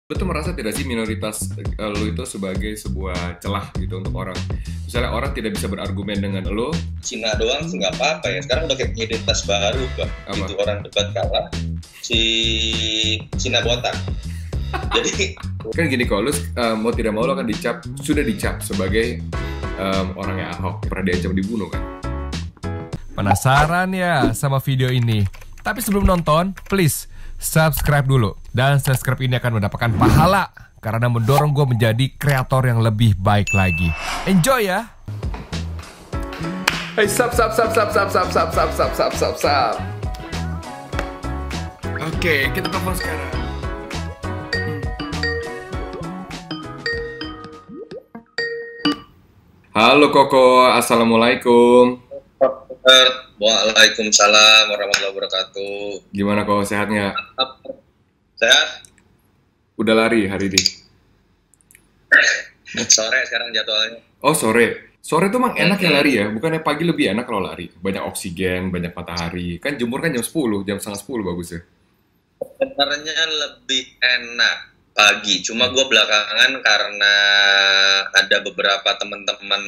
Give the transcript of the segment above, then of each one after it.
Lu tuh merasa tidak sih minoritas lu itu sebagai sebuah celah gitu untuk orang, misalnya orang tidak bisa berargumen dengan lu. Cina doang sih nggak apa-apa ya. Sekarang udah kayak identitas baru, Bang. Apa? Itu orang debat kalah si Cina botak. Jadi Kan gini, kalau lu mau tidak mau lu akan sudah dicap sebagai orangnya Ahok, pernah diancam dibunuh kan. Penasaran ya sama video ini? Tapi sebelum nonton, please subscribe dulu. Dan subscribe ini akan mendapatkan pahala karena mendorong gue menjadi kreator yang lebih baik lagi. Enjoy ya! Hey, sap. Oke, kita telepon sekarang. Halo Koko, assalamualaikum. Waalaikumsalam warahmatullahi wabarakatuh. Gimana kok, sehat nggak? Sehat? Udah lari hari ini? Sore sekarang jadwalnya. Oh, sore. Sore tuh emang enak ya lari ya? Bukannya pagi lebih enak kalau lari? Banyak oksigen, banyak matahari. Kan jemur kan jam 10, jam setengah 10 bagus ya. Sebenarnya lebih enak pagi. Cuma gue belakangan karena ada beberapa teman-teman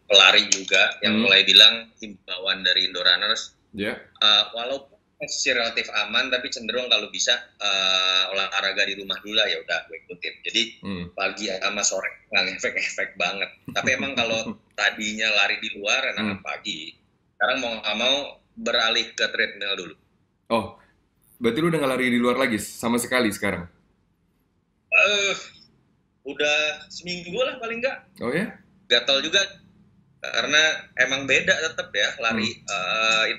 pelari juga yang mulai bilang himbauan dari Indorunners. Ya. Walaupun masih relatif aman, tapi cenderung kalau bisa olahraga di rumah dulu lah, ya udah gue ikutin. Jadi pagi sama sore nggak ngefek-efek banget. Tapi emang kalau tadinya lari di luar enakan pagi. Sekarang mau nggak mau beralih ke treadmill dulu. Oh, berarti lu udah nggak lari di luar lagi sama sekali sekarang? Udah seminggu lah paling nggak. Oh ya? Gatal juga. Karena emang beda tetap ya lari.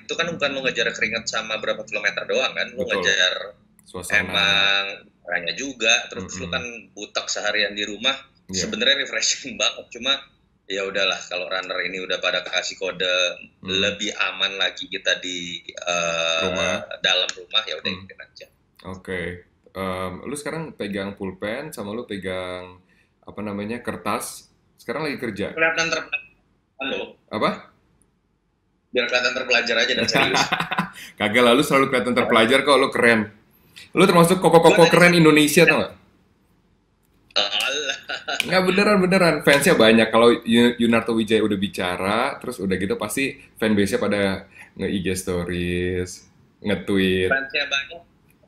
Itu kan bukan lu ngejar keringat sama berapa kilometer doang kan, lu Betul. ngejar Suasana. emang caranya juga. Terus lu kan butek seharian di rumah. Iya. Sebenarnya refreshing banget, cuma ya udahlah kalau runner ini udah pada kasih kode lebih aman lagi kita di dalam rumah, ya udah ikutin aja. Oke. Lu sekarang pegang pulpen sama lu pegang apa namanya, kertas. Sekarang lagi kerja. Kelihatan Halo, Apa? biar kelihatan terpelajar aja dan serius. Kagak, lalu selalu kelihatan terpelajar kok, lu keren. Lu termasuk koko-koko keren Indonesia tau gak? Alah. Nggak, beneran. Fansnya banyak. Kalau Yunarto Wijaya udah bicara, terus udah gitu pasti fanbase-nya pada nge-IG stories, nge-tweet. Fansnya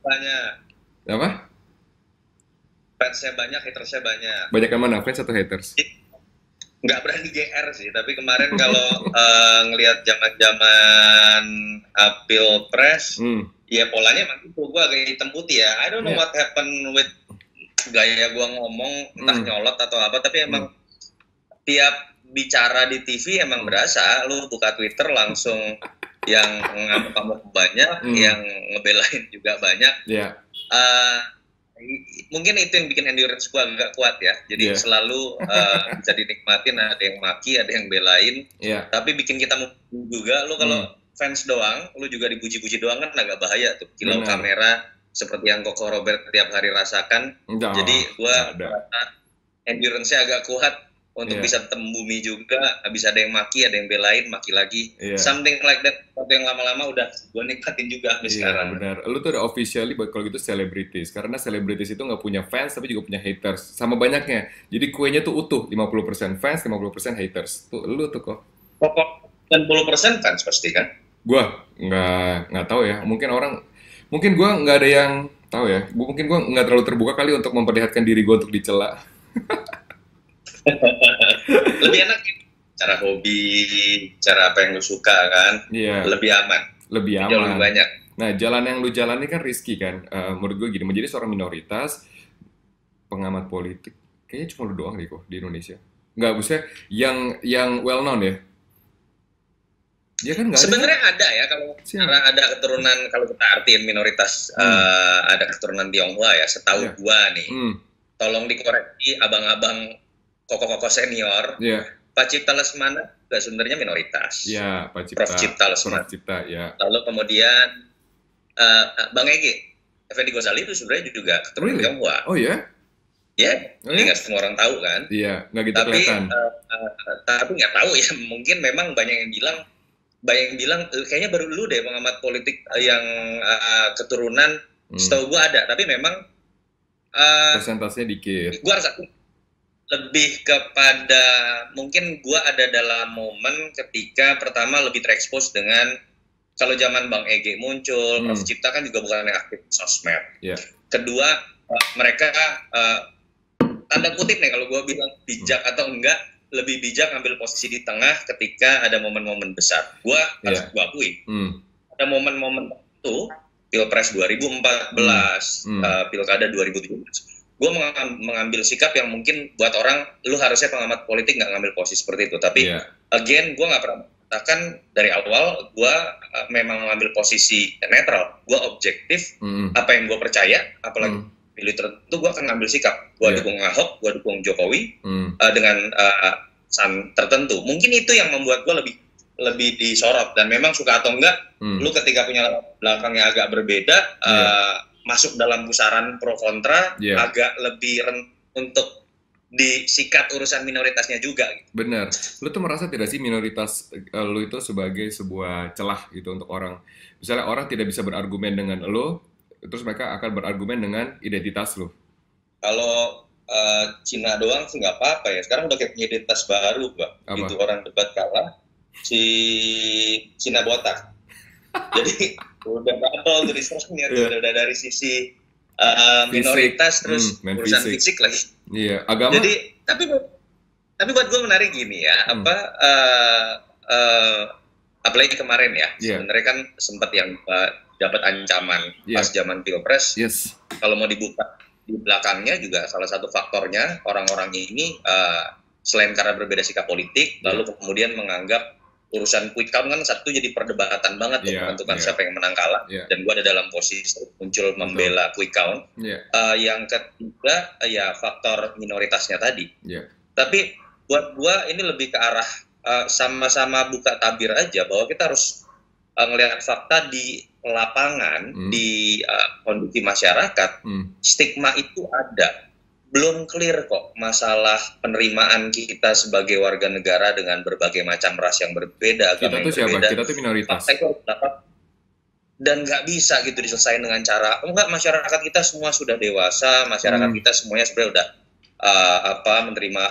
banyak. Apa? Fansnya banyak, hatersnya banyak. Banyak yang mana? Fans atau haters? Nggak berani GR sih, tapi kemarin kalau ngelihat zaman Pilpres, ya polanya emang itu, gue agak hitam putih ya. I don't know what happened with gaya gue ngomong, entah nyolot atau apa, tapi emang tiap bicara di TV emang berasa, lu buka Twitter langsung yang ngamuk-ngamuk banyak, yang ngebelain juga banyak. Iya. Mungkin itu yang bikin endurance gue agak kuat ya. Jadi selalu bisa dinikmatin, ada yang maki, ada yang belain. Tapi bikin kita juga, lu kalau fans doang, lu juga dipuji-puji doang kan agak bahaya tuh. Kilau kamera seperti yang Koko Robert tiap hari rasakan. Jadi gue endurance-nya agak kuat untuk bisa tembumi juga. Bisa ada yang maki, ada yang belain, maki lagi. Something like that. Waktu yang lama-lama udah gue nikmatin juga sampai sekarang. Benar. Lu tuh udah officially kalau gitu celebrities. Karena celebrities itu nggak punya fans tapi juga punya haters. Sama banyaknya. Jadi kuenya tuh utuh. 50% fans, 50% haters. Tuh lu tuh kok. Pokok 90% fans pasti kan? Gua nggak tahu ya. Mungkin gua nggak ada yang tahu ya. Mungkin gua nggak terlalu terbuka kali untuk memperlihatkan diri gua untuk dicela. Lebih enak cara hobi, cara apa yang lu suka kan, lebih aman. Jauh lebih banyak. Nah, jalan yang lu jalani kan risky kan. Menurut gue gini, menjadi seorang minoritas pengamat politik kayaknya cuma lu doang deh kok di Indonesia. Nggak, maksudnya yang well known ya. Dia kan nggak ada. Sebenarnya ada ya, kalau karena ada keturunan, kalau kita artiin minoritas, ada keturunan Tionghoa ya, setahu gua nih. Tolong dikoreksi abang-abang koko-koko senior. Pak Cipta Lesmana juga sebenarnya minoritas. Iya, Pak Cipta. Prof. Cipta Lesmana. Prof. Cipta, ya. Lalu kemudian Bang Egi, Effendi Ghazali itu sebenarnya juga keturunan Tionghoa. Oh ya? Ya, jadi nggak semua orang tahu kan. Iya, nggak gitu kelihatan. Tapi nggak tahu ya, mungkin memang banyak yang bilang kayaknya baru lu deh pengamat politik yang keturunan. Setahu gua ada, tapi memang Persentasenya dikit. Gue rasa lebih kepada mungkin gue ada dalam momen ketika pertama lebih terekspos dengan kalau zaman Bang Ege muncul, Prof Cipta kan juga bukan yang aktif sosmed. Kedua mereka tanda kutip nih kalau gue bilang bijak atau enggak, lebih bijak ambil posisi di tengah ketika ada momen-momen besar. Gue harus gue akui ada momen-momen itu Pilpres 2014, Pilkada 2017. Gue mengambil sikap yang mungkin buat orang, lu harusnya pengamat politik nggak ngambil posisi seperti itu. Tapi again, gue nggak pernah mengatakan dari awal gue memang mengambil posisi netral. Gue objektif, apa yang gue percaya, apalagi pilih tertentu, gue akan ngambil sikap. Gue dukung Ahok, gue dukung Jokowi dengan san tertentu. Mungkin itu yang membuat gue lebih disorot. Dan memang suka atau enggak, lu ketika punya belakangnya agak berbeda, masuk dalam pusaran pro kontra, agak lebih untuk disikat urusan minoritasnya juga. Bener. Lu tuh merasa tidak sih minoritas lu itu sebagai sebuah celah gitu untuk orang, misalnya orang tidak bisa berargumen dengan lu, terus mereka akan berargumen dengan identitas lu? Kalau Cina doang sih nggak apa-apa ya. Sekarang udah kayak punya identitas baru, Pak. Itu orang debat kalah, si Cina botak. Jadi udah double tuh diserangnya, udah dari sisi minoritas terus urusan fisik lagi. Agama. Jadi tapi buat gue menarik gini ya, apalagi kemarin ya, sebenarnya kan sempat yang dapat ancaman pas zaman Pilpres. Kalau mau dibuka di belakangnya juga salah satu faktornya orang-orang ini selain karena berbeda sikap politik, lalu kemudian menganggap urusan quick count kan satu jadi perdebatan banget untuk menentukan siapa yang menang kalah, dan gue ada dalam posisi muncul membela quick count. Yang ketiga ya faktor minoritasnya tadi. Tapi buat gue ini lebih ke arah sama-sama buka tabir aja bahwa kita harus ngelihat fakta di lapangan, di kondisi masyarakat. Stigma itu ada. Belum clear kok masalah penerimaan kita sebagai warga negara dengan berbagai macam ras yang berbeda, agama yang berbeda. Kita tuh minoritas. Dan nggak bisa gitu diselesaikan dengan cara, enggak, masyarakat kita semua sudah dewasa, masyarakat kita semuanya sebenarnya udah menerima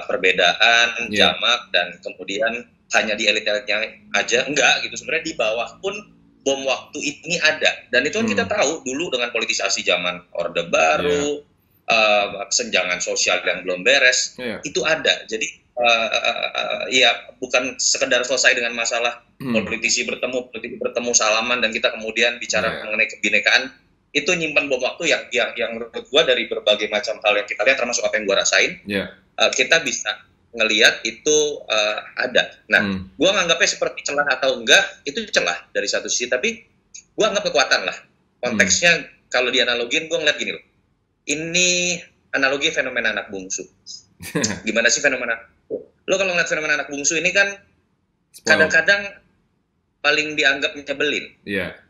perbedaan, jamak, dan kemudian hanya di elit-elitnya aja. Enggak gitu, sebenarnya di bawah pun bom waktu ini ada. Dan itu kan kita tahu dulu dengan politisasi zaman Orde Baru, kesenjangan sosial yang belum beres, itu ada. Jadi ya bukan sekedar selesai dengan masalah politisi bertemu salaman dan kita kemudian bicara mengenai kebinekaan. Itu nyimpan bom waktu yang menurut gua dari berbagai macam hal yang kita lihat, termasuk apa yang gua rasain, kita bisa ngelihat itu ada. Nah, gua nganggapnya seperti celah atau enggak, itu celah dari satu sisi, tapi gua anggap kekuatan lah. Konteksnya kalau dianalogin, gua ngeliat gini loh. Ini analogi fenomena anak bungsu. Gimana sih fenomena? Lo kalau ngeliat fenomena anak bungsu ini kan kadang-kadang paling dianggap nyebelin.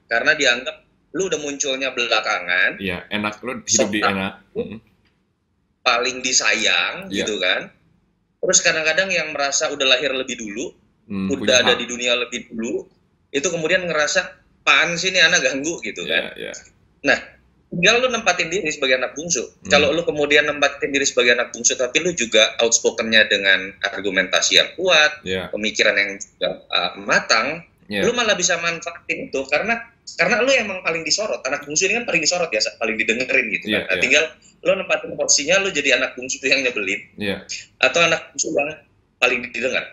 Karena dianggap lu udah munculnya belakangan. Enak, lu hidup di enak. Paling disayang gitu kan. Terus kadang-kadang yang merasa udah lahir lebih dulu, udah ada di dunia lebih dulu, itu kemudian ngerasa apaan sih ini anak ganggu gitu kan. Nah, tinggal lu nempatin diri sebagai anak bungsu. Kalau lu kemudian nempatin diri sebagai anak bungsu, tapi lu juga outspoken-nya dengan argumentasi yang kuat, pemikiran yang juga matang, lu malah bisa manfaatin itu karena lu emang paling disorot. Anak bungsu ini kan paling disorot ya, paling didengerin gitu kan. Nah, tinggal lu nempatin porsinya, lu jadi anak bungsu yang nyebelin, atau anak bungsu yang paling didengar,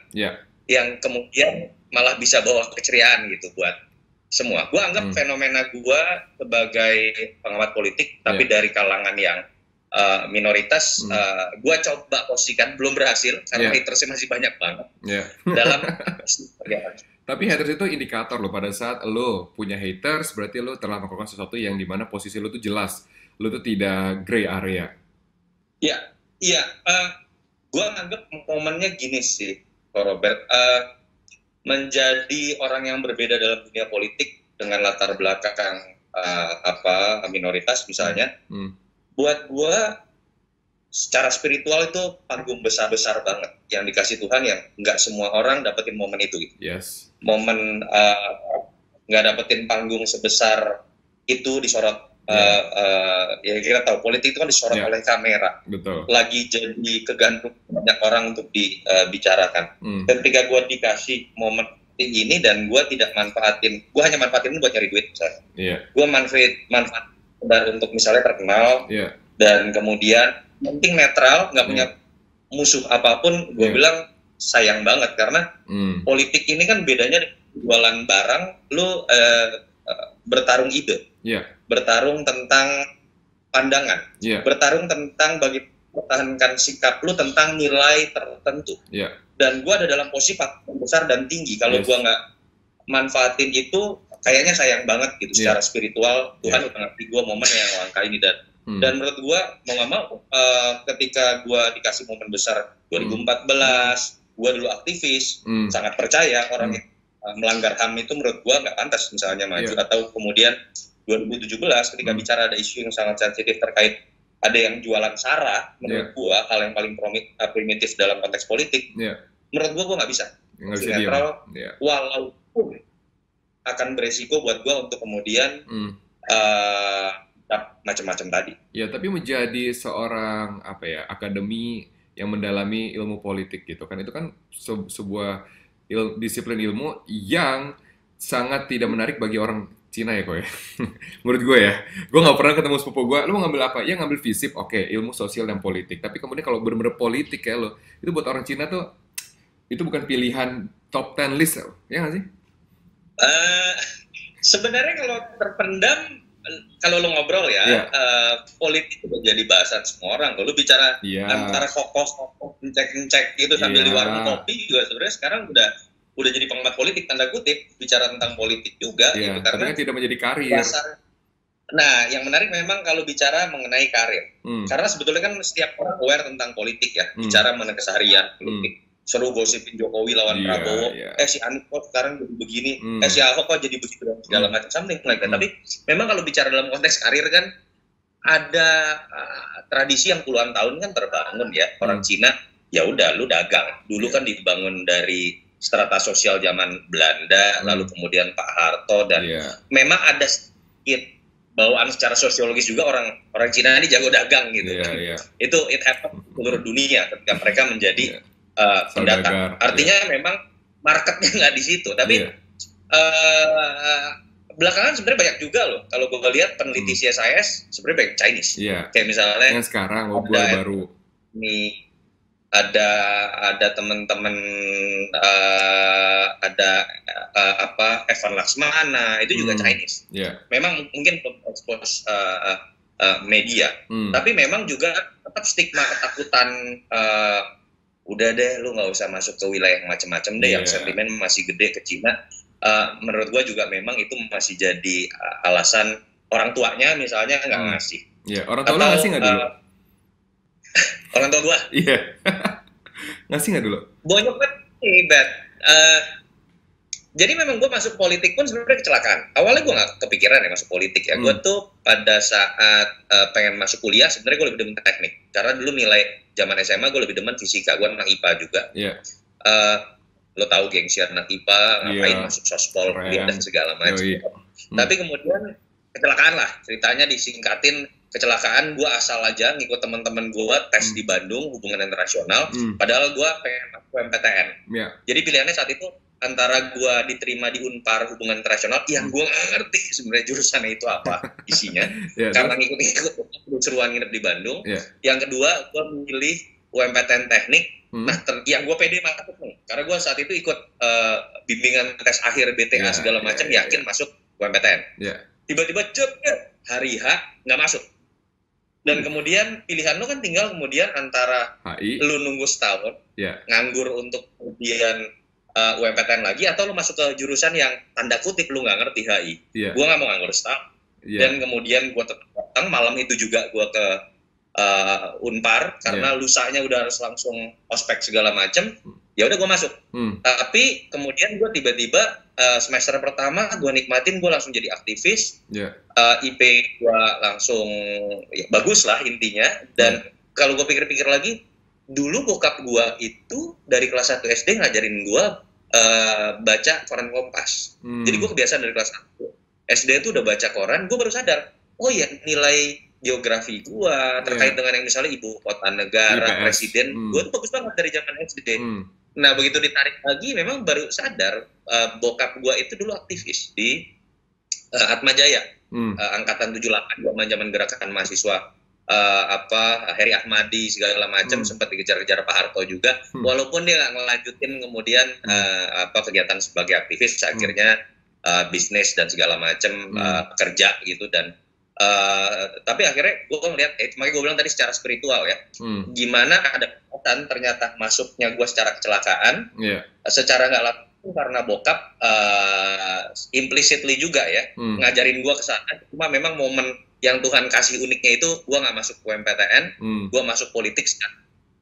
yang kemudian malah bisa bawa keceriaan gitu buat semua. Gue anggap fenomena gue sebagai pengamat politik, tapi dari kalangan yang minoritas, gue coba posisikan, belum berhasil karena hatersnya masih banyak banget dalam tapi haters itu indikator loh, pada saat lo punya haters berarti lo telah melakukan sesuatu yang dimana posisi lo tuh jelas, lo tuh tidak gray area. Gue anggap momennya gini sih, Robert, menjadi orang yang berbeda dalam dunia politik dengan latar belakang minoritas misalnya, buat gue secara spiritual itu panggung besar-besar banget yang dikasih Tuhan, yang nggak semua orang dapetin momen itu gitu. Momen nggak dapetin panggung sebesar itu disorot Ya kita tahu politik itu kan disorot oleh kamera. Betul. Lagi jadi kegantung banyak orang untuk dibicarakan. Ketika gue dikasih momen ini dan gue tidak manfaatin, gue hanya manfaatin buat nyari duit misalnya. Gue manfaat untuk misalnya terkenal dan kemudian penting netral, nggak punya musuh apapun. Gue bilang sayang banget karena politik ini kan bedanya jualan barang, lu bertarung ide, bertarung tentang pandangan, bertarung tentang bagi pertahankan sikap lu tentang nilai tertentu. Dan gue ada dalam posisi besar dan tinggi. Kalau gue nggak manfaatin itu, kayaknya sayang banget gitu. Secara spiritual Tuhan udah ngasih gue momen yang langka ini dan menurut gue mau nggak mau ketika gue dikasih momen besar 2014, gue dulu aktivis, sangat percaya orang yang melanggar HAM itu menurut gue nggak pantas misalnya maju, atau kemudian 2017 ketika bicara ada isu yang sangat sensitif terkait ada yang jualan sara, menurut gue hal yang paling primitif dalam konteks politik, menurut gue nggak bisa netral, walaupun akan beresiko buat gue untuk kemudian macam-macam tadi. Ya, tapi menjadi seorang akademi yang mendalami ilmu politik gitu kan, itu kan sebuah disiplin ilmu yang sangat tidak menarik bagi orang Cina ya kok ya. Menurut gue ya, gue nggak pernah ketemu sepupu gue. Lu mau ngambil apa? Ya ngambil FISIP, oke, ilmu sosial dan politik. Tapi kemudian kalau bener-bener politik kayak lo, itu buat orang Cina tuh itu bukan pilihan top 10 list, ya nggak sih? Sebenarnya kalau terpendam, kalau lo ngobrol ya, politik itu jadi bahasan semua orang. Kalau lo bicara antara kokos, ngecek gitu sambil di warung kopi juga sebenarnya sekarang udah jadi pengamat politik tanda kutip, bicara tentang politik juga gitu, karena tidak menjadi karir. Nah, yang menarik memang kalau bicara mengenai karir, karena sebetulnya kan setiap orang aware tentang politik ya, bicara mengenai keseharian politik. Seru gosipin Jokowi lawan Prabowo, si Anies kok sekarang jadi begini, si Ahok kok jadi begitu dan segala macam, something like that. Tapi memang kalau bicara dalam konteks karir kan ada tradisi yang puluhan tahun kan terbangun ya. Orang Cina ya udah lu dagang. Dulu kan dibangun dari strata sosial zaman Belanda, lalu kemudian Pak Harto, dan memang ada sedikit bawaan secara sosiologis juga orang Cina ini jago dagang gitu. Itu it happen seluruh dunia ketika mereka menjadi pendatang. Artinya memang marketnya nggak di situ. Tapi belakangan sebenarnya banyak juga loh. Kalau gue lihat peneliti CSIS sebenarnya banyak Chinese. Kayak misalnya yang sekarang baru nih ada teman-teman Evan Laksmana itu juga Chinese. Memang mungkin expose media, tapi memang juga tetap stigma ketakutan. Udah deh, lu nggak usah masuk ke wilayah yang macam-macam deh, yang sentimen masih gede ke Cina. Menurut gue juga memang itu masih jadi alasan orang tuanya misalnya nggak ngasih. Orang tua lu ngasih nggak dulu? Orang tua gue? Ngasih nggak dulu? Bonyok banget. Jadi memang gue masuk politik pun sebenarnya kecelakaan. Awalnya gue nggak kepikiran ya masuk politik ya. Gue tuh pada saat pengen masuk kuliah sebenarnya gue lebih demen teknik. Karena dulu nilai zaman SMA gue lebih demen fisika. Gue anak IPA juga. Lo tahu gengsi anak IPA ngapain masuk sospol dan segala macam. Tapi kemudian kecelakaan lah. Ceritanya disingkatin, kecelakaan gue asal aja ngikut teman-teman gue tes di Bandung hubungan internasional. Padahal gue pengen masuk UMPTN. Jadi pilihannya saat itu antara gue diterima di Unpar hubungan internasional yang gue nggak ngerti sebenarnya jurusannya itu apa isinya karena ngikut-ngikut seruan nginep di Bandung. Yang kedua gue memilih UMPTN teknik. Nah yang gue pede masuk nih karena gue saat itu ikut bimbingan tes akhir BTA segala macam, yakin masuk UMPTN. Tiba-tiba hari H nggak masuk. Dan kemudian pilihan lo kan tinggal kemudian antara lu nunggu setahun nganggur untuk kemudian UMPTN lagi, atau lu masuk ke jurusan yang tanda kutip lu nggak ngerti HI. Gue nggak mau nganggur setahun. Dan kemudian gue tetap datang malam itu juga gue ke Unpar karena lusanya udah harus langsung ospek segala macem. Ya udah gue masuk. Tapi kemudian gue tiba-tiba semester pertama gue nikmatin, gue langsung jadi aktivis. IP gue langsung bagus lah intinya. Dan kalau gue pikir-pikir lagi, dulu bokap gue itu dari kelas 1 SD ngajarin gue baca koran Kompas. Jadi gue kebiasaan dari kelas 1 SD itu udah baca koran. Gue baru sadar oh ya nilai geografi gua terkait dengan yang misalnya ibu kota negara, presiden, gua tuh bagus banget dari zaman SD. Nah begitu ditarik lagi, memang baru sadar bokap gua itu dulu aktivis di Atma Jaya, angkatan 78, zaman gerakan mahasiswa Heri Ahmadi segala macam, sempat dikejar-kejar Pak Harto juga, walaupun dia nggak ngelanjutin kemudian kegiatan sebagai aktivis, akhirnya bisnis dan segala macam, kerja gitu. Dan tapi akhirnya gue ngeliat, makanya gue bilang tadi secara spiritual ya, gimana ada kesempatan ternyata masuknya gue secara kecelakaan, secara nggak langsung karena bokap implicitly juga ya ngajarin gue ke sana. Cuma memang momen yang Tuhan kasih uniknya itu, gue nggak masuk UMPTN, gue masuk politik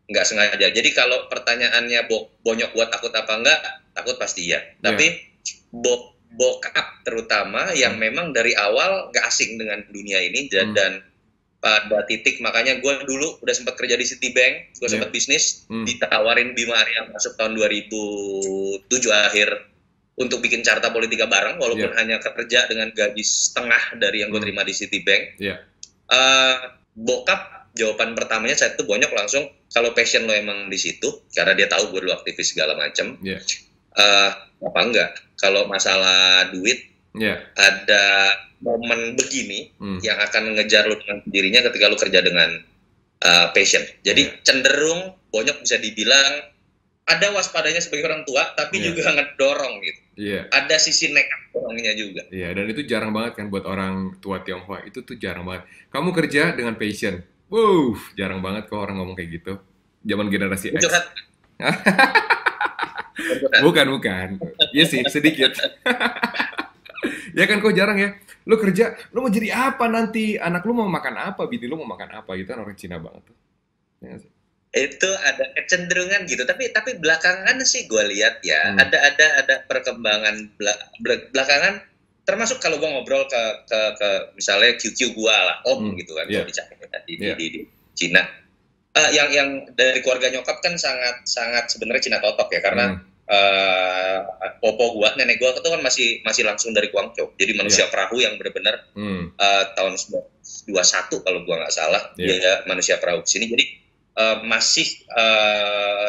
nggak sengaja. Jadi kalau pertanyaannya bonyok gue takut apa enggak, takut pasti iya. Tapi bokap terutama yang memang dari awal nggak asing dengan dunia ini, dan pada titik, makanya gue dulu udah sempat kerja di Citibank, gue sempat bisnis, ditawarin Bima Arya masuk tahun 2007 akhir untuk bikin carta politika bareng, walaupun hanya kerja dengan gaji setengah dari yang gue terima di Citibank. Bokap jawaban pertamanya saat itu bonyok langsung, kalau passion lo emang di situ, karena dia tahu gue dulu aktivis segala macam, apa enggak? Kalau masalah duit, ada momen begini yang akan ngejar lo dengan dirinya ketika lo kerja dengan passion. Jadi cenderung bonyok bisa dibilang ada waspadanya sebagai orang tua, tapi juga ngedorong gitu. Ada sisi nekat orangnya juga. Dan itu jarang banget kan buat orang tua Tionghoa, itu tuh jarang banget. Kamu kerja dengan passion, jarang banget kok orang ngomong kayak gitu. Zaman generasi X. Bukan. Iya sih, sedikit. Ya kan, kok jarang ya. Lu kerja, lu mau jadi apa nanti? Anak lu mau makan apa? Bini lu mau makan apa? Gitu kan orang Cina banget tuh. Ya sih. Itu ada kecenderungan gitu, tapi belakangan sih gue lihat ya, ada perkembangan belakangan, termasuk kalau gue ngobrol ke misalnya QQ gue lah, gitu kan, kalau di Cina, yang dari keluarga nyokap kan sangat sebenarnya Cina totok ya, karena popo gue, nenek gue itu kan masih langsung dari Guangzhou, jadi manusia perahu yang benar-benar tahun 21 kalau gue nggak salah, dia manusia perahu sini, jadi masih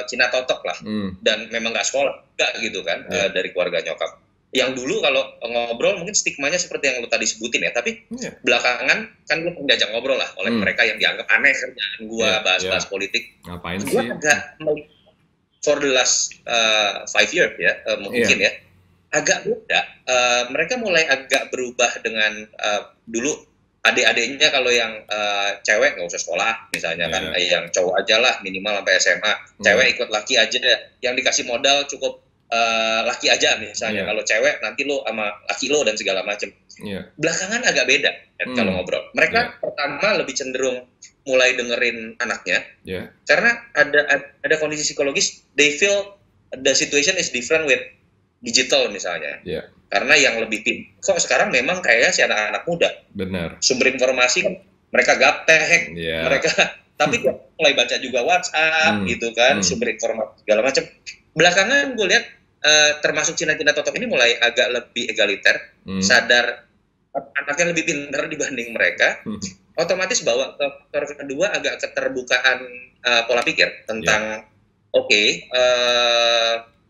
Cina totok lah, dan memang nggak sekolah nggak gitu kan, dari keluarga nyokap. Yang dulu kalau ngobrol mungkin stigmanya seperti yang lu tadi sebutin ya, tapi belakangan kan gue diajak ngobrol lah oleh mereka yang dianggap aneh kerjaan gue bahas politik. Ngapain sih? Gue agak for the last 5 years ya, mungkin ya agak beda. Mereka mulai agak berubah dengan dulu. Adik-adiknya kalau yang cewek nggak usah sekolah misalnya kan, yang cowok aja lah minimal sampai SMA, cewek ikut laki aja, yang dikasih modal cukup laki aja misalnya, kalau cewek nanti lo sama laki lo dan segala macam. Belakangan agak beda kalau ngobrol. Mereka pertama lebih cenderung mulai dengerin anaknya, karena ada kondisi psikologis, they feel the situation is different with digital misalnya. Karena yang lebih kok sekarang memang kayaknya si anak-anak muda. Benar. Sumber informasi kan mereka gaptek, mereka tapi mulai baca juga WhatsApp gitu kan, sumber informasi segala macam. Belakangan gue lihat termasuk Cina-Cina totok ini mulai agak lebih egaliter, sadar anaknya lebih pintar dibanding mereka. Otomatis bawa ke faktor kedua agak keterbukaan pola pikir tentang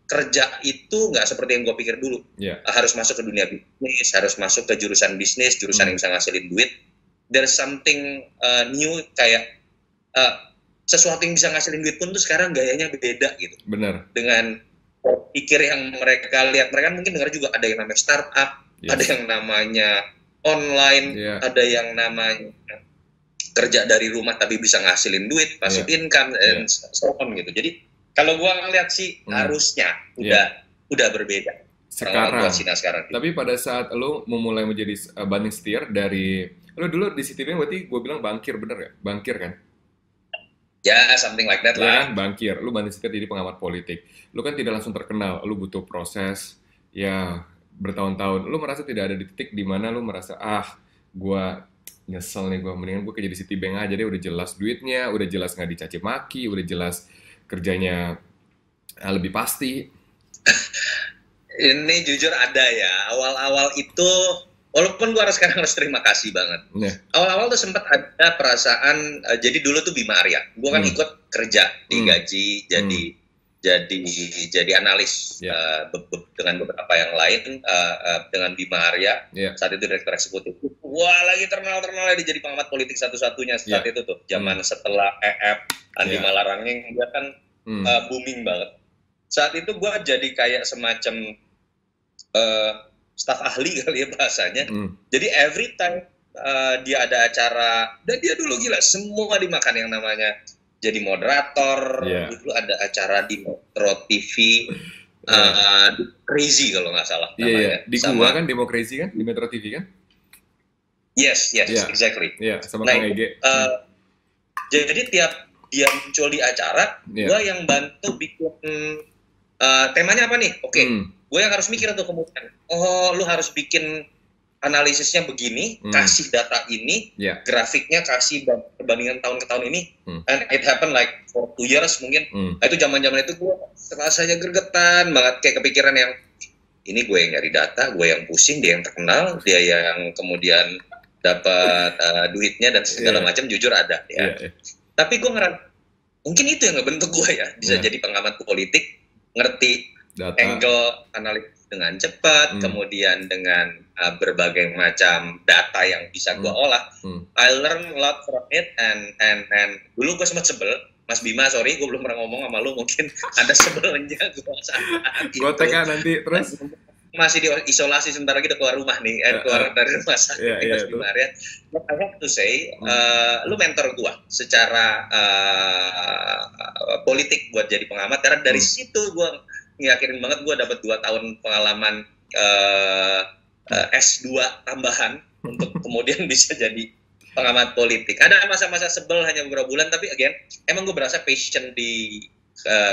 kerja itu nggak seperti yang gue pikir dulu. Harus masuk ke dunia bisnis, harus masuk ke jurusan bisnis, jurusan yang bisa ngasilin duit. There's something new, kayak sesuatu yang bisa ngasilin duit pun tuh sekarang gayanya beda gitu. Benar. Dengan pikir yang mereka lihat, mereka mungkin dengar juga ada yang namanya startup, ada yang namanya online, ada yang namanya kerja dari rumah tapi bisa ngasilin duit, passive income, and so on gitu. Jadi kalau gua ngeliat sih harusnya udah berbeda sekarang. Tapi pada saat lo memulai menjadi banding setir dari lo dulu di Citibank, berarti gue bilang bankir, bener ya? Bankir kan? Ya, something like that lah. Kan bankir, lo banding setir jadi pengamat politik. Lo kan tidak langsung terkenal, lo butuh proses ya bertahun-tahun. Lo merasa tidak ada di titik di mana lo merasa gue nyesel nih, gue mendingan gue kerja di Citibank aja deh, udah jelas duitnya, udah jelas nggak dicaci maki, udah jelas kerjanya lebih pasti. Ini jujur ada ya, awal-awal itu Walaupun gue sekarang harus terima kasih banget. Awal-awal tuh sempat ada perasaan, jadi dulu tuh Bima Arya. Gue kan ikut kerja, digaji, jadi analis dengan beberapa yang lain, dengan Bima Arya, saat itu direktur eksekutif. Wah, lagi terkenal dia jadi pengamat politik satu-satunya saat itu tuh. Zaman setelah EF, Andi Malarangeng, dia kan booming banget. Saat itu gue jadi kayak semacam staf ahli kali ya bahasanya. Jadi every time dia ada acara, dan dia dulu gila, semua dimakan yang namanya jadi moderator, dulu ada acara di Metro TV, Crazy kalau nggak salah namanya. Di gua kan, Demo Crazy kan, di Metro TV kan? Yes, exactly. Sama Kang Ege. Jadi tiap dia muncul di acara, gua yang bantu bikin temanya apa nih? Oke. Gue yang harus mikir tuh kemudian, lu harus bikin analisisnya begini, kasih data ini, grafiknya kasih perbandingan tahun ke tahun ini, and it happened like for 2 years mungkin. Itu zaman-zaman itu gue rasanya gregetan banget, kayak kepikiran yang, ini gue yang nyari data, gue yang pusing, dia yang terkenal, dia yang kemudian dapat duitnya dan segala macam, jujur ada ya. Tapi gue ngerasa, mungkin itu yang ngebentuk gue ya, bisa jadi pengamat politik, ngerti data, angle analisis dengan cepat, kemudian dengan berbagai macam data yang bisa gue olah. I learn a lot from it, and dulu gue sempat sebel, Mas Bima, sorry gue belum pernah ngomong sama lu, mungkin ada sebelnya gue saat itu. Gue TK nanti terus masih di isolasi sebentar lagi udah keluar rumah nih, keluar dari rumah sakit, Mas Bima ya. I have to say, lu mentor gue secara politik buat jadi pengamat, karena dari situ gue ngiyakinin banget gue dapat 2 tahun pengalaman S2 tambahan untuk kemudian bisa jadi pengamat politik. Ada masa-masa sebel hanya beberapa bulan, tapi again, emang gue berasa passion di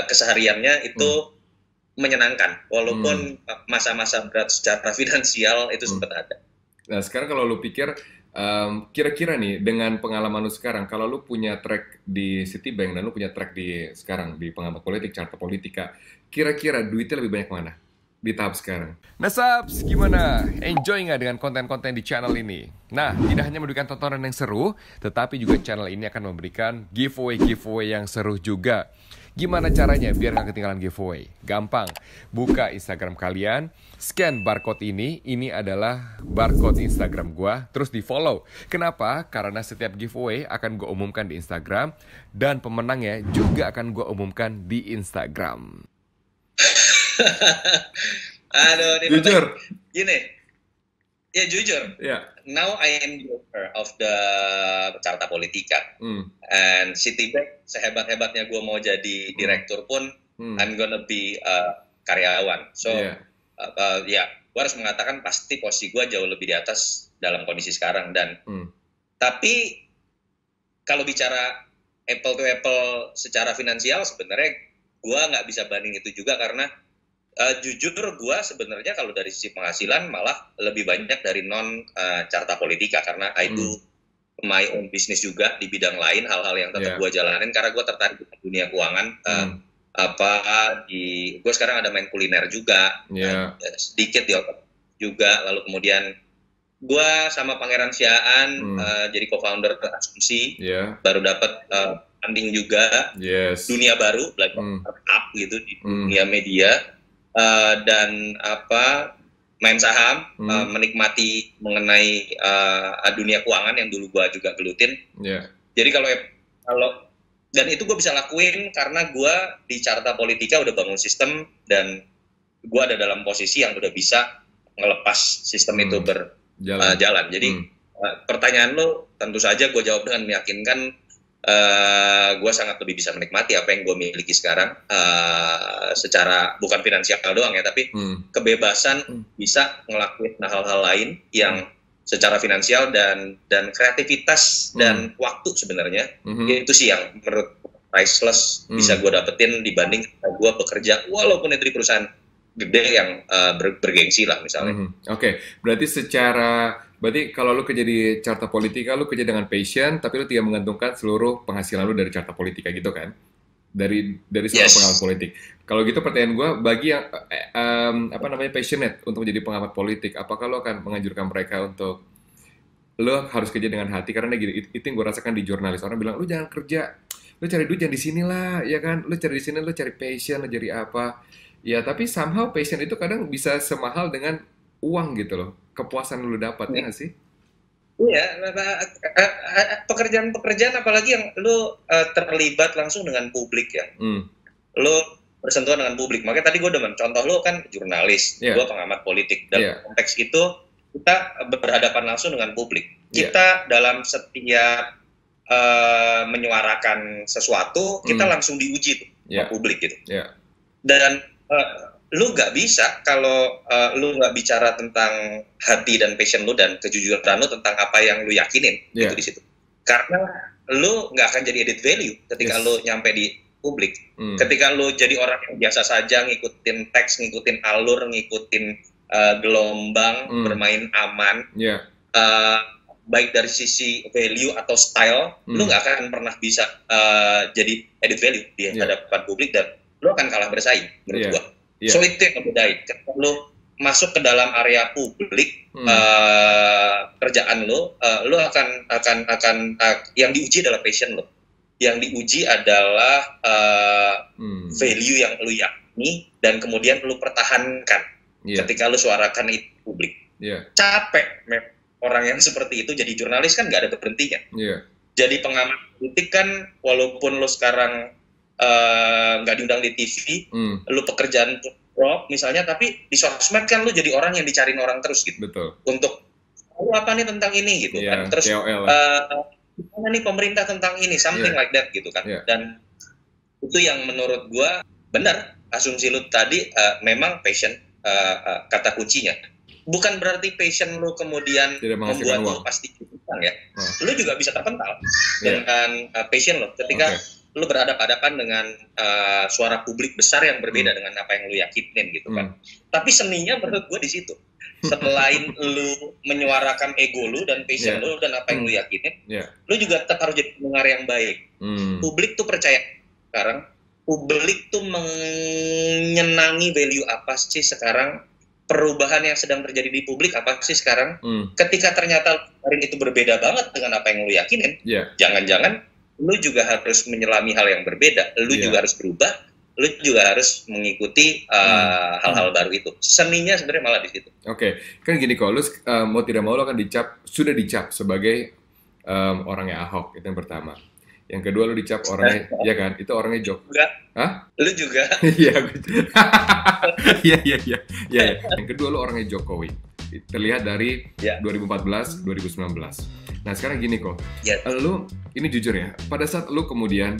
kesehariannya itu menyenangkan, walaupun masa-masa berat secara finansial itu sempat ada. Nah sekarang kalau lu pikir, kira-kira nih dengan pengalaman lu sekarang, kalau lu punya track di Citibank dan lu punya track di sekarang di pengamat politik, carta politika, kira-kira duitnya lebih banyak mana di tahap sekarang? Nah Sabs, gimana? Enjoy nggak dengan konten-konten di channel ini? Nah, tidak hanya memberikan tontonan yang seru, tetapi juga channel ini akan memberikan giveaway yang seru juga. Gimana caranya biar nggak ketinggalan giveaway? Gampang, buka Instagram kalian, scan barcode ini adalah barcode Instagram gua, terus di follow. Kenapa? Karena setiap giveaway akan gua umumkan di Instagram, dan pemenangnya juga akan gua umumkan di Instagram. Aduh, jujur. Gini, ya jujur. Now I am the owner of the Carta Politika, and Citibank sehebat-hebatnya gue mau jadi direktur pun, I'm gonna be karyawan. So, gue harus mengatakan pasti posisi gue jauh lebih di atas dalam kondisi sekarang. Dan tapi kalau bicara apple to apple secara finansial, sebenarnya gue nggak bisa banding itu juga, karena jujur gue sebenarnya kalau dari sisi penghasilan malah lebih banyak dari non carta politika, karena I do my own business juga di bidang lain, hal-hal yang tetap gue jalanin karena gue tertarik di dunia keuangan. Gue sekarang ada main kuliner juga, sedikit di otak juga, lalu kemudian gue sama Pangeran Siaan jadi co-founder Asumsi, baru dapat funding juga, dunia baru, belajar startup gitu di dunia media. Dan main saham, menikmati mengenai dunia keuangan yang dulu gue juga gelutin. Jadi kalau dan itu gue bisa lakuin karena gue di Carta Politika udah bangun sistem, dan gue ada dalam posisi yang udah bisa ngelepas sistem itu berjalan. Jadi pertanyaan lo tentu saja gue jawab dengan meyakinkan. Gue sangat lebih bisa menikmati apa yang gue miliki sekarang, secara bukan finansial doang ya, tapi kebebasan bisa ngelakuin hal-hal lain yang secara finansial dan kreativitas dan waktu sebenarnya itu sih yang menurut priceless bisa gue dapetin dibanding gue bekerja walaupun itu di perusahaan gede yang bergengsi lah misalnya. Berarti kalau lu kerja di Carta Politika, lu kerja dengan passion, tapi lu tidak menggantungkan seluruh penghasilan lu dari Carta Politika gitu kan? dari seorang pengamat politik. Kalau gitu pertanyaan gue, bagi yang passionate untuk menjadi pengamat politik, apakah lo akan menganjurkan mereka untuk lo harus kerja dengan hati? Karena gini, itu yang gue rasakan di jurnalis. Orang bilang, lo jangan kerja, lo cari duit jangan di sini lah, ya kan? Lo cari di sini, lo cari passion, lo cari apa? Ya, tapi somehow passion itu kadang bisa semahal dengan uang gitu loh. Kepuasan lo dapat, ya nggak sih? Iya, pekerjaan-pekerjaan apalagi yang lo terlibat langsung dengan publik ya. Lo bersentuhan dengan publik. Makanya tadi gue udah contoh lo kan jurnalis, gue pengamat politik. Dalam konteks itu kita berhadapan langsung dengan publik. Kita dalam setiap menyuarakan sesuatu, kita langsung diuji tuh sama publik gitu. Dan lu nggak bisa kalau lu nggak bicara tentang hati dan passion lu dan kejujuran lu tentang apa yang lu yakinin gitu di situ. Karena lu nggak akan jadi added value ketika lu nyampe di publik. Ketika lu jadi orang yang biasa saja ngikutin teks, ngikutin alur, ngikutin gelombang, bermain aman, baik dari sisi value atau style, lu nggak akan pernah bisa jadi added value di hadapan publik dan lu akan kalah bersaing menurut gua. So itu yang ngebedain. Ketika lu masuk ke dalam area publik, kerjaan lu akan yang diuji adalah passion lu. Yang diuji adalah value yang lu yakini dan kemudian lu pertahankan ketika lu suarakan itu publik. Capek orang yang seperti itu jadi jurnalis kan nggak ada berhentinya. Jadi pengamat politik kan walaupun lu sekarang nggak diundang di TV, lu pekerjaan prop misalnya, tapi di sosmed kan lu jadi orang yang dicariin orang terus gitu. Betul. Untuk lu apa nih tentang ini gitu kan. Terus gimana nih pemerintah tentang ini, something like that gitu kan. Dan itu yang menurut gua benar asumsi lu tadi, memang passion kata kuncinya. Bukan berarti passion lu kemudian membuat lu pasti utang ya. Lu juga bisa terpental dengan passion lu ketika lu berhadapan-hadapan dengan suara publik besar yang berbeda dengan apa yang lu yakinin gitu kan. Tapi seninya menurut gua di situ. Selain lu menyuarakan ego lu dan passion lu dan apa yang lu yakinin, lu juga tetap harus jadi pendengar yang baik. Publik tuh percaya sekarang, publik tuh menyenangi value apa sih sekarang, perubahan yang sedang terjadi di publik apa sih sekarang. Ketika ternyata hari itu berbeda banget dengan apa yang lu yakinin, jangan-jangan lu juga harus menyelami hal yang berbeda, lu juga harus berubah, lu juga harus mengikuti hal-hal baru itu. Seninya sebenarnya malah di situ. Oke, kan gini kok, lu mau tidak mau lu akan sudah dicap sebagai orangnya Ahok, itu yang pertama. Yang kedua lu dicap orangnya, ya kan, itu orangnya Jokowi. Hah? Lu juga. Iya. Yang kedua lu orangnya Jokowi. Terlihat dari 2014, 2019. Nah sekarang gini kok, lu ini jujur ya, pada saat lu kemudian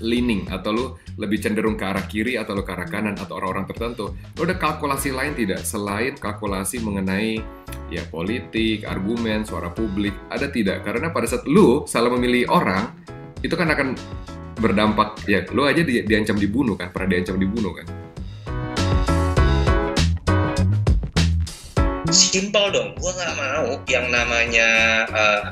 leaning atau lu lebih cenderung ke arah kiri atau lu ke arah kanan atau orang-orang tertentu, lu ada kalkulasi lain tidak selain kalkulasi mengenai ya politik, argumen, suara publik, ada tidak? Karena pada saat lu salah memilih orang, itu kan akan berdampak, ya lu aja diancam dibunuh kan, pernah diancam dibunuh kan? Simpel dong, gue nggak mau yang namanya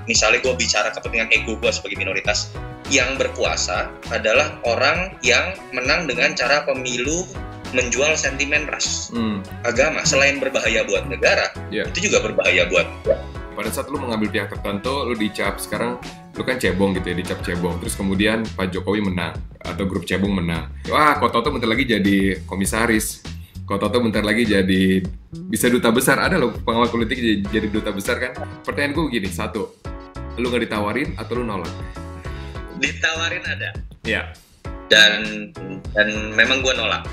misalnya gue bicara kepentingan ego gue sebagai minoritas. Yang berkuasa adalah orang yang menang dengan cara pemilu menjual sentimen ras, agama. Selain berbahaya buat negara, itu juga berbahaya buat. Pada saat lu mengambil pihak tertentu, lu dicap, sekarang lu kan cebong gitu ya, dicap cebong. Terus kemudian Pak Jokowi menang atau grup cebong menang. Wah, kok Toto bentar lagi jadi komisaris. Kok Toto bentar lagi jadi bisa duta besar. Ada loh pengamat politik jadi duta besar kan. Pertanyaan gue gini, satu, lu nggak ditawarin atau lu nolak? Ditawarin ada. Iya. Dan memang gue nolak.